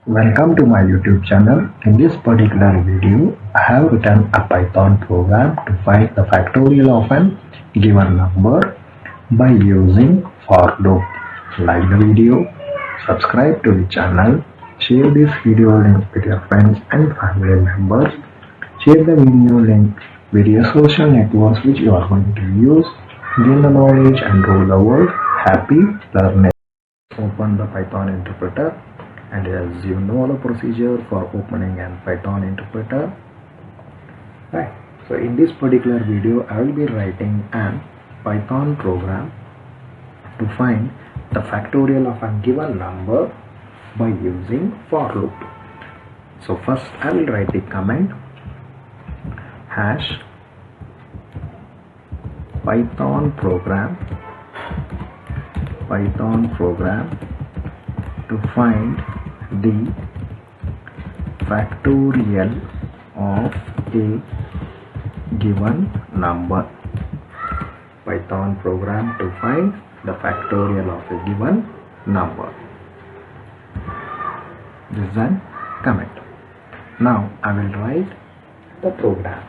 Welcome to my YouTube channel. In this particular video, I have written a Python program to find the factorial of an given number by using for loop. Like the video, subscribe to the channel, share this video link with your friends and family members, share the video link with your social networks which you are going to use, gain the knowledge and rule the world. Happy learning. Open the Python interpreter, and as you know the procedure for opening an Python interpreter, right? So in this particular video I will be writing an Python program to find the factorial of a given number by using for loop. So first I will write the command hash Python program to find the factorial of a given number. Python program to find the factorial of a given number. This is a command. Now I will write the program.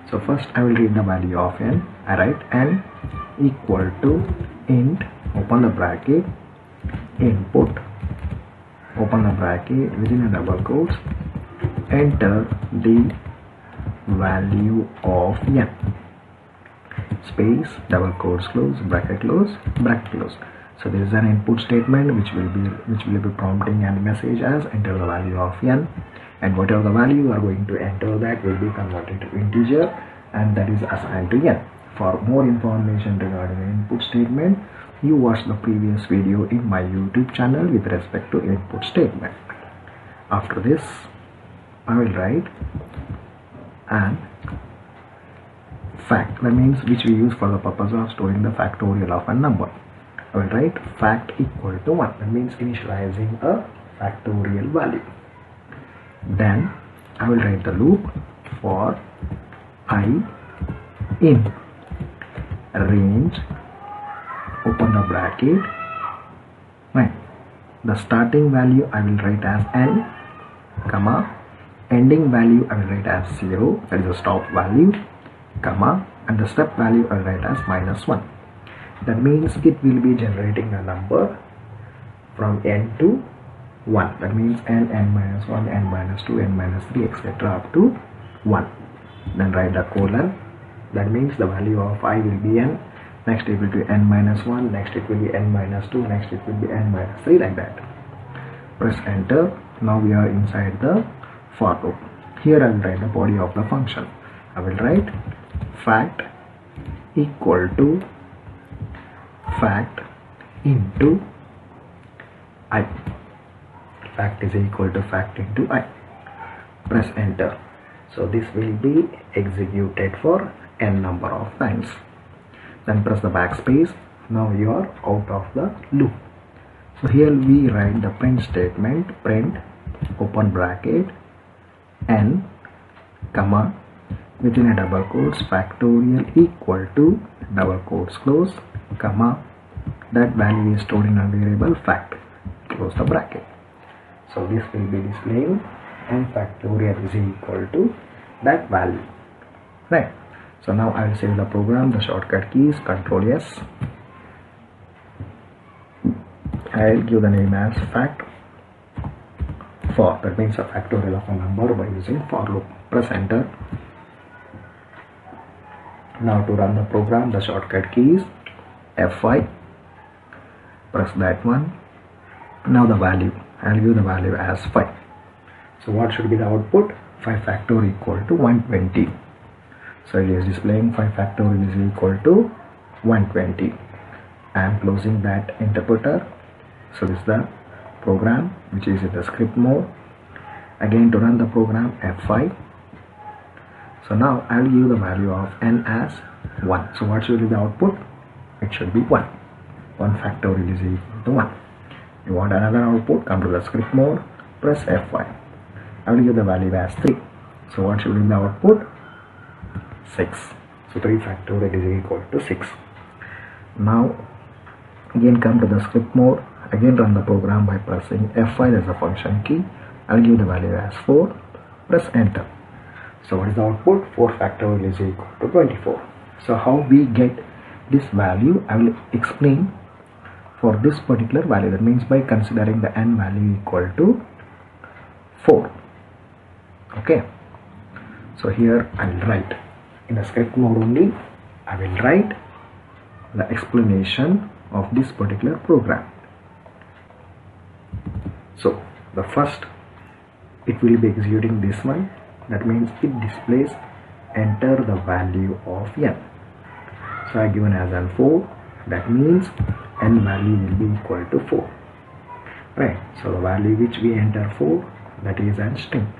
So first I will read the value of n. I write n equal to int, open the bracket, input, open the bracket, within a double quotes, enter the value of n, space, double quotes close, bracket close, bracket close. So this is an input statement which will be prompting a message as enter the value of n, and whatever the value you are going to enter, that will be converted to integer and that is assigned to n. For more information regarding the input statement, you watch the previous video in my YouTube channel with respect to input statement. After this, I will write an fact, that means which we use for the purpose of storing the factorial of a number. I will write fact equal to 1, that means initializing a factorial value. Then I will write the loop for I in range, open the bracket, right, the starting value I will write as n, comma, ending value I will write as 0, that is a stop value, comma, and the step value I will write as -1. That means it will be generating a number from n to 1, that means n, n-1, n-2, n-3, etc. up to 1. Then write the colon, that means the value of I will be n, next it will be n-1, next it will be n-2, next it will be n-3, like that. Press enter. Now we are inside the for loop. Here I will write the body of the function. I will write fact equal to fact into I. Fact is equal to fact into I. Press enter. So this will be executed for n number of times. Then press the backspace. Now you are out of the loop. So here we write the print statement, print, open bracket, n, comma, within a double quotes, factorial equal to, double quotes close, comma, that value is stored in a variable fact, close the bracket. So this will be displaying n factorial is equal to that value, right? So now I will save the program. The shortcut key is Ctrl S. I will give the name as fact for, that means a factorial of a number by using for loop. Press enter. Now to run the program, the shortcut key is F5. Press that one. Now the value, I will give the value as 5. So what should be the output? 5 factorial equal to 120. So it is displaying 5 factorial is equal to 120. I am closing that interpreter. So this is the program which is in the script mode. Again to run the program, F5. So now I will give the value of n as 1. So what should be the output? It should be 1. 1 factorial is equal to 1. You want another output? Come to the script mode, press F5. I will give the value as 3. So what should be the output? 6. So 3 factorial is equal to 6. Now again come to the script mode, again run the program by pressing F5 as a function key, I'll give the value as 4, press enter. So what is the output? 4 factorial is equal to 24. So how we get this value, I will explain for this particular value. That means by considering the n value equal to 4. Okay. So here I will write in the script mode only. I will write the explanation of this particular program. So the first, it will be executing this one. That means it displays enter the value of n. So I given as n 4. That means n value will be equal to 4. Right. So the value which we enter 4, that is an string.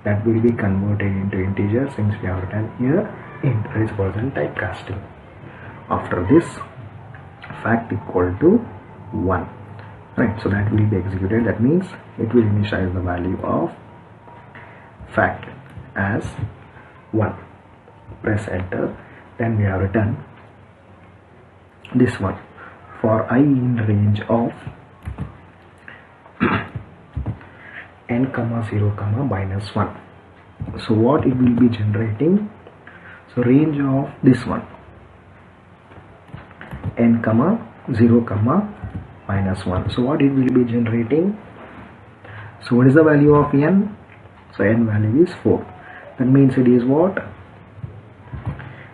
That will be converted into integer since we have written here int, that is version typecasting. After this, fact equal to 1. Right. So that will be executed. That means it will initialize the value of fact as 1. Press enter. Then we have written this one for I in range of n comma 0 comma minus 1. So what it will be generating? So range of this one n comma 0 comma minus 1. So what it will be generating? So what is the value of n? So n value is 4. That means it is what?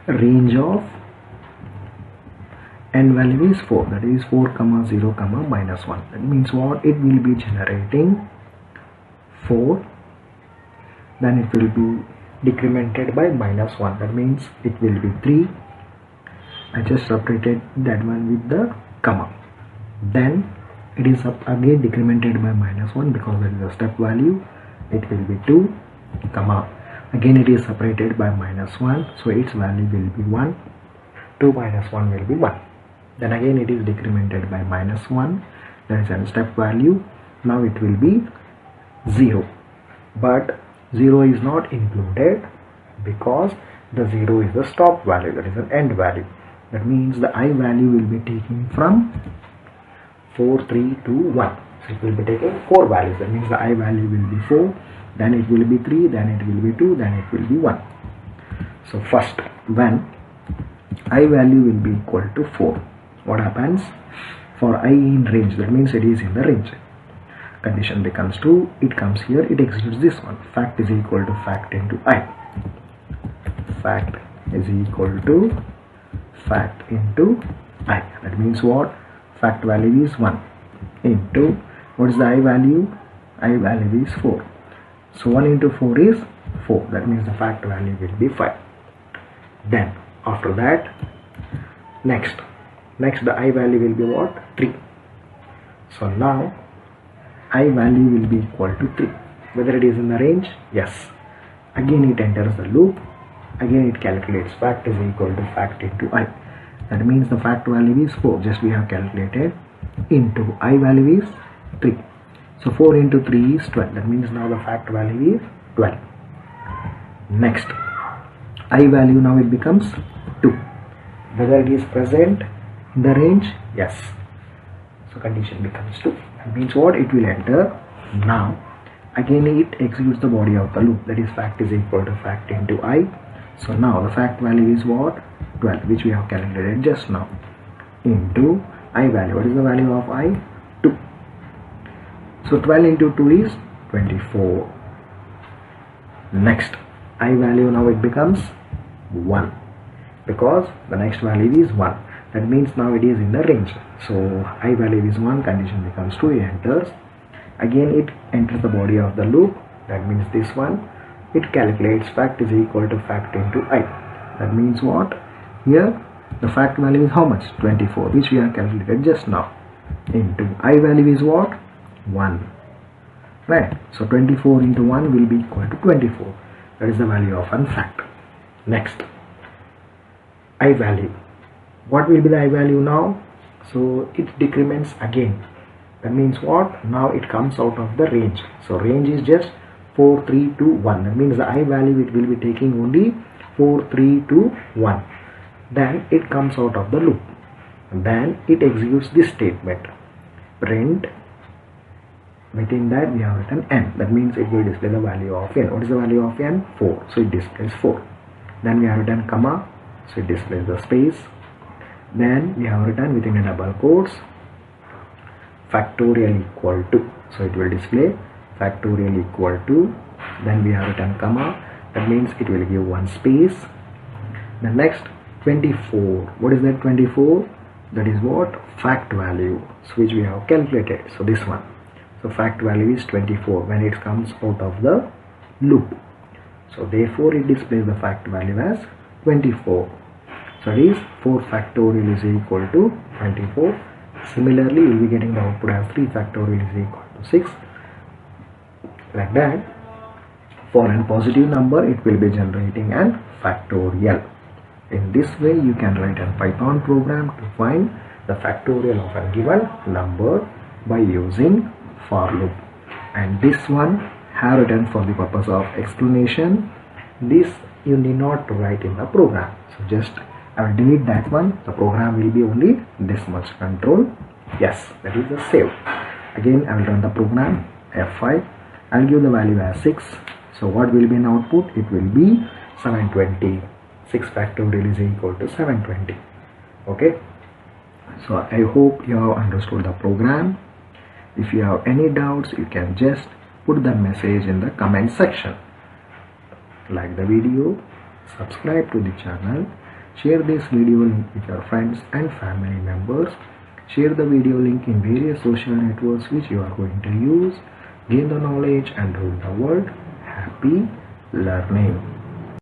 Range of n value is 4. That is 4 comma 0 comma minus 1. That means what? It will be generating 4. Then it will be decremented by minus 1. That means it will be 3. I just separated that one with the comma. Then it is again decremented by minus 1 because that is a step value. It will be 2 comma. Again it is separated by minus 1. So its value will be 1. 2 minus 1 will be 1. Then again it is decremented by minus 1. That is a step value. Now it will be 0. But 0 is not included because the 0 is the stop value. That is an end value. That means the I value will be taken from 4, 3, 2, 1. So it will be taking 4 values. That means the I value will be 4, then it will be 3, then it will be 2, then it will be 1. So first, when I value will be equal to 4, what happens? For I in range, that means it is in the range. Condition becomes true, it comes here, it executes this one. Fact is equal to fact into I. Fact is equal to fact into I. That means what? Fact value is 1 into, what is the I value? I value is 4. So 1 into 4 is 4. That means the fact value will be 5. Then after that, next the I value will be what? 3. So now I value will be equal to 3. Whether it is in the range? Yes. Again it enters the loop. Again it calculates fact is equal to fact into I. That means the fact value is 4. Just we have calculated into I value is 3. So 4 into 3 is 12. That means now the fact value is 12. Next, I value now it becomes 2. Whether it is present in the range? Yes. So condition becomes 2. That means what? It will enter. Now again it executes the body of the loop. That is fact is equal to fact into I. So now the fact value is what? 12, which we have calculated just now, into I value. What is the value of I? 2. So 12 into 2 is 24. Next, I value now it becomes 1 because the next value is 1. That means now it is in the range. So I value is 1, condition becomes 2, it enters. Again it enters the body of the loop. That means this one. It calculates fact is equal to fact into I. That means what? Here the fact value is how much? 24, which we have calculated just now, into I value is what? 1. Right. So 24 into 1 will be equal to 24. That is the value of one fact. Next, I value. What will be the I value now? So it decrements again. That means what? Now it comes out of the range. So range is just 4, 3, 2, 1. That means the I value it will be taking only 4, 3, 2, 1. Then it comes out of the loop. Then it executes this statement. Print Within that we have written n, that means it will display the value of n. What is the value of n? 4, so it displays 4. Then we have written comma, so it displays the space. Then we have written within a double quotes factorial equal to, so it will display factorial equal to. Then we have written comma, that means it will give one space. The next 24, what is that 24? That is what? Fact value, so which we have calculated, so this one. So fact value is 24 when it comes out of the loop, so therefore it displays the fact value as 24. So it is 4 factorial is equal to 24. Similarly you will be getting the output as 3 factorial is equal to 6. Like that, for a positive number it will be generating an factorial. In this way you can write a Python program to find the factorial of a given number by using for loop. And this one have written for the purpose of explanation. This you need not write in the program, so just I will delete that one. The program will be only this much. Control yes, that is the save. Again I will run the program F5. I'll give the value as 6. So what will be in output? It will be 720. 6 factorial is equal to 720. Okay, so I hope you have understood the program. If you have any doubts, you can just put the message in the comment section. Like the video, subscribe to the channel, share this video link with your friends and family members, share the video link in various social networks which you are going to use. Gain the knowledge and rule the world. Happy learning.